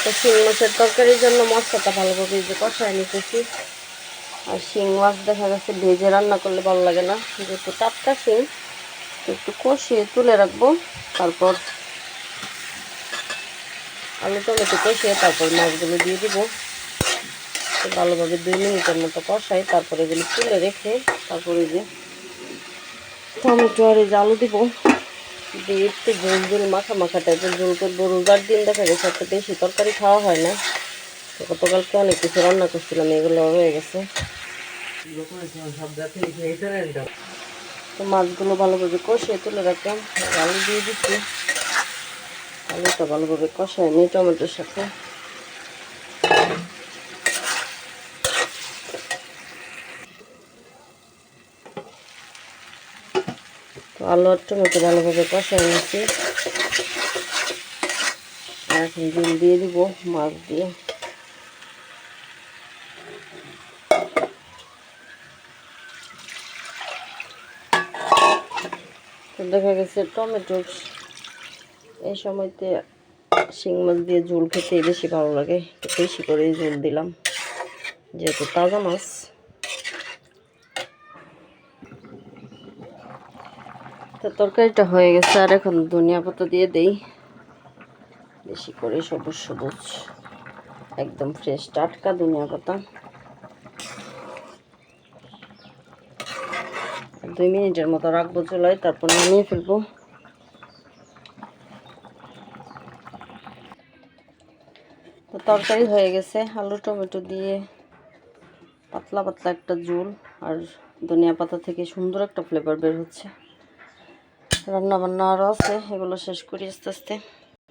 তো শিং মাছের তরকারির জন্য মশলাটা ভালোভাবে যে কষায় নিতেছি। আর শিং মাছ দেখা যাচ্ছে ভেজে রান্না করলে ভালো লাগে না, যেহেতু টাটকা শিং একটু কষিয়ে তুলে রাখবো। তারপর আলু টমেটো কষিয়ে তারপর মাছগুলো দিয়ে দিব। ভালোভাবে 2 মিনিটের মতো কষাই, তারপরে এগুলো তুলে রেখে তারপরে যে টমেটো আর এই যে আলু দিব, দিয়ে একটু ঝোল ঝোল মাখা মাখা টাইপের ঝোল করবো। রোজার দিন দেখা গেছে একটা বেশি তরকারি খাওয়া হয় না, তো গতকালকে অনেক কিছু রান্না করছিলাম, এগুলো রয়ে গেছে। তো মাছগুলো ভালোভাবে কষিয়ে তুলে রাখলাম, আলু দিয়ে দিচ্ছি। আলুটা ভালোভাবে কষায় নিই টমেটোর সাথে। তো আলু আর টমেটো ভালোভাবে কষায় নিচ্ছি। আর এখন ঝোল দিয়ে দিব মাছ দিয়ে। তো দেখা গেছে টমেটো এই সময়তে শিং মাছ দিয়ে ঝোল খেতে বেশি ভালো লাগে, একটু বেশি করে ঝোল দিলাম যেহেতু তাজা মাছ। তো তরকারিটা হয়ে গেছে, আর এখন ধনিয়া পাতা দিয়ে দেই বেশি করে, সবুজ সবুজ একদম ফ্রেশ টাটকা ধনিয়া পাতা। 2 মিনিটের মতো রাখবো চুলায়, তারপর নামিয়ে ফেলবো। তো তরকারি হয়ে গেছে, আলু টমেটো দিয়ে পাতলা পাতলা একটা ঝোল, আর ধনিয়া পাতা থেকে সুন্দর একটা ফ্লেভার বের হচ্ছে। রান্না বান্না আরও আছে, এগুলো শেষ করি আস্তে আস্তে।